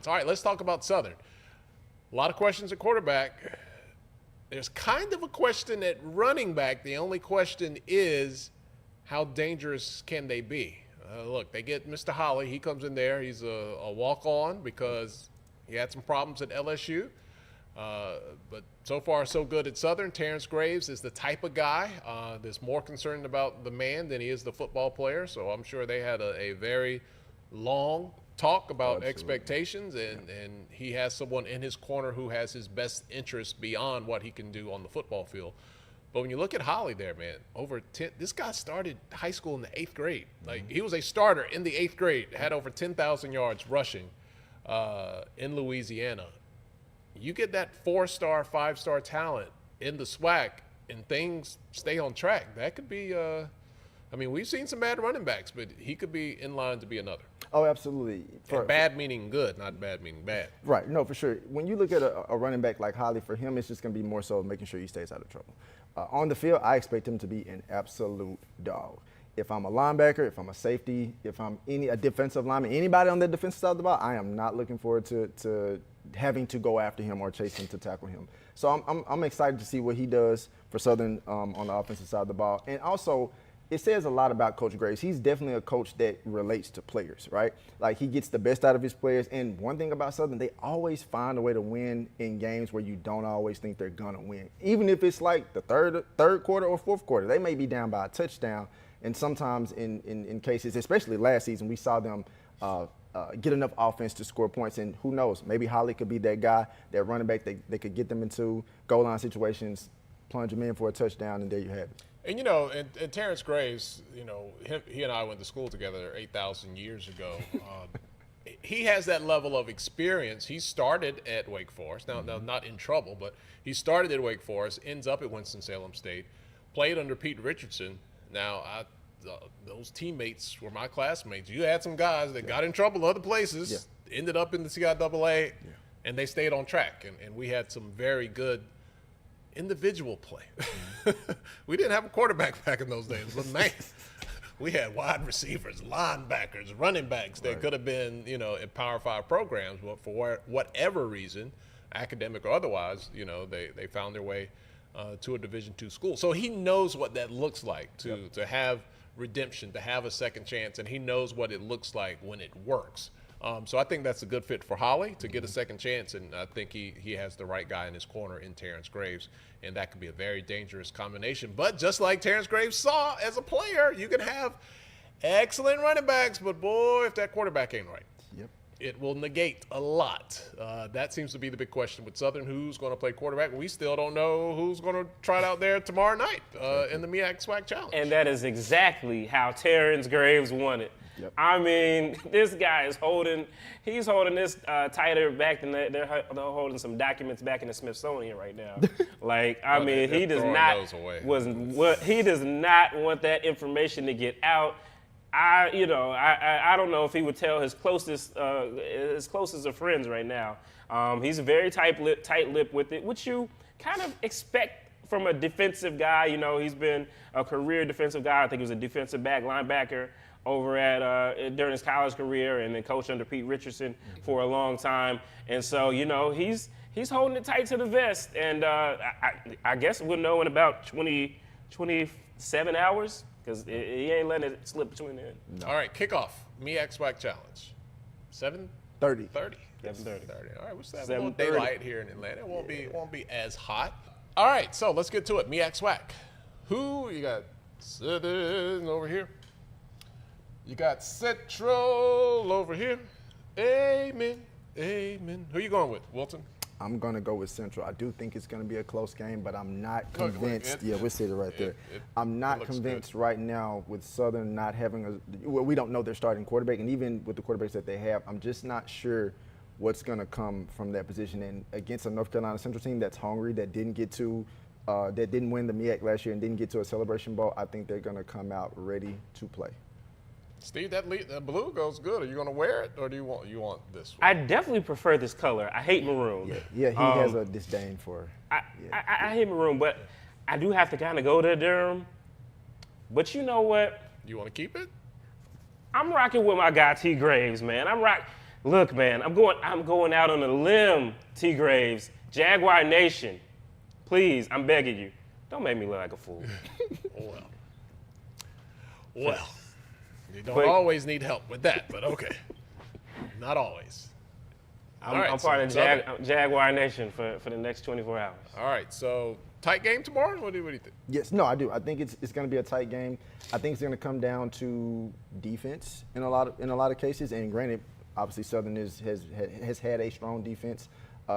All right, let's talk about Southern. A lot of questions at quarterback. There's kind of a question at running back. The only question is, how dangerous can they be? Look, they get Mr. Holly. He comes in there. He's a walk-on because he had some problems at LSU. But so far, so good at Southern. Terrence Graves is the type of guy that's more concerned about the man than he is the football player. So I'm sure they had a very long talk about expectations, and he has someone in his corner who has his best interest beyond what he can do on the football field. But when you look at Holly there, man, this guy started high school in the 8th grade. Like, he was a starter in the 8th grade, had over 10,000 yards rushing in Louisiana. You get that 4-star, 5-star talent in the SWAC and things stay on track. That could be we've seen some bad running backs, but he could be in line to be another. Oh, absolutely. Bad meaning good, not bad meaning bad. Right. No, for sure. When you look at a running back like Holly, for him, it's just going to be more so making sure he stays out of trouble. On the field, I expect him to be an absolute dog. If I'm a linebacker, if I'm a safety, if I'm a defensive lineman, anybody on the defensive side of the ball, I am not looking forward to having to go after him or chase him to tackle him. So I'm excited to see what he does for Southern on the offensive side of the ball. And also, it says a lot about Coach Graves. He's definitely a coach that relates to players, right? Like, he gets the best out of his players. And one thing about Southern, they always find a way to win in games where you don't always think they're going to win. Even if it's like the third quarter or fourth quarter, they may be down by a touchdown. And sometimes in cases, especially last season, we saw them get enough offense to score points. And who knows, maybe Holly could be that guy, that running back they could get them into goal line situations, plunge them in for a touchdown, and there you have it. And, and Terrence Graves, he and I went to school together 8,000 years ago. He has that level of experience. He started at Wake Forest. Now, not in trouble, but he started at Wake Forest, ends up at Winston-Salem State, played under Pete Richardson. Now, those teammates were my classmates. You had some guys that got in trouble other places, ended up in the CIAA, and they stayed on track. And we had some very good individual play. We didn't have a quarterback back in those days, but man, we had wide receivers, linebackers, running backs that could have been, in Power 5 programs, but for whatever reason, academic or otherwise, they found their way to a Division II school. So he knows what that looks like to have redemption, to have a second chance, and he knows what it looks like when it works. So I think that's a good fit for Holly to get a second chance, and I think he has the right guy in his corner in Terrence Graves, and that could be a very dangerous combination. But just like Terrence Graves saw as a player, you can have excellent running backs, but boy, if that quarterback ain't right, it will negate a lot. That seems to be the big question with Southern, who's going to play quarterback. We still don't know who's going to try it out there tomorrow night in the MEAC-SWAC Challenge. And that is exactly how Terrence Graves won it. I mean, this guy is he's holding this tighter back than they're holding some documents back in the Smithsonian right now. Like, I mean, he does not want that information to get out. I don't know if he would tell his closest of friends right now. He's very tight-lipped with it, which you kind of expect from a defensive guy. He's been a career defensive guy. I think he was a defensive back linebacker over at during his college career, and then coached under Pete Richardson for a long time. And so, he's holding it tight to the vest. And I guess we'll know in about 27 hours, because he ain't letting it slip between then. No. All right, kickoff, MEAC-SWAC Challenge, 7:30. 7:30. All right, we're still having a little daylight here in Atlanta. It won't be as hot. All right, so let's get to it. MEAC-SWAC. Who you got sitting over here? You got Central over here. Amen. Who you going with, Wilton? I'm going to go with Central. I do think it's going to be a close game, but I'm not convinced. We'll see it right there. I'm not convinced right now with Southern not having we don't know their starting quarterback, and even with the quarterbacks that they have, I'm just not sure what's going to come from that position. And against a North Carolina Central team that's hungry, that didn't win the MEAC last year and didn't get to a Celebration Bowl, I think they're going to come out ready to play. Steve, that blue goes good. Are you going to wear it, or do you want this one? I definitely prefer this color. I hate maroon. Yeah, he has a disdain for. I hate maroon, but I do have to kind of go to Durham. But you know what? You want to keep it? I'm rocking with my guy T. Graves, man. Look, man, I'm going out on a limb, T. Graves. Jaguar Nation, please, I'm begging you, don't make me look like a fool. Well, you don't always need help with that, but okay. Not always. I'm part of Jaguar Nation for the next 24 hours. All right, so tight game tomorrow? What do you think? Yes, no, I do. I think it's going to be a tight game. I think it's going to come down to defense in a lot of cases. And granted, obviously Southern has had a strong defense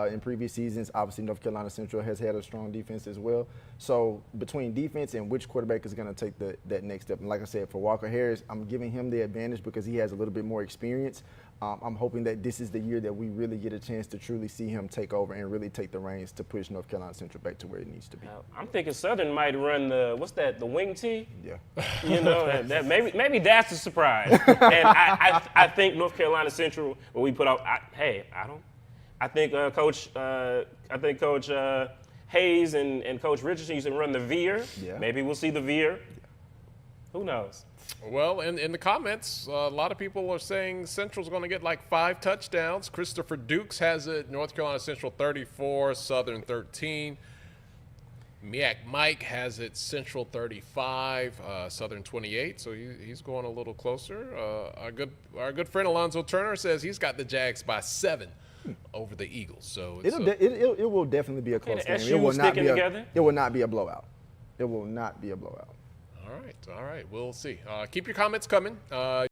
in previous seasons. Obviously North Carolina Central has had a strong defense as well. So between defense and which quarterback is going to take that next step, and like I said, for Walker Harris, I'm giving him the advantage because he has a little bit more experience. I'm hoping that this is the year that we really get a chance to truly see him take over and really take the reins to push North Carolina Central back to where it needs to be. I'm thinking Southern might run the wing tee? Yeah. You know, that maybe that's a surprise. And I think North Carolina Central, when we put out, I think Coach Hayes and Coach Richardson used to run the veer. Yeah. Maybe we'll see the veer. Who knows? Well, in the comments, a lot of people are saying Central's going to get like 5 touchdowns. Christopher Dukes has it. North Carolina Central 34, Southern 13. MEAC Mike has it. Central 35, Southern 28. So he's going a little closer. Our good friend Alonzo Turner says he's got the Jags by 7 over the Eagles. So it will definitely be a close game. It will not be a blowout. It will not be a blowout. All right. We'll see. Keep your comments coming.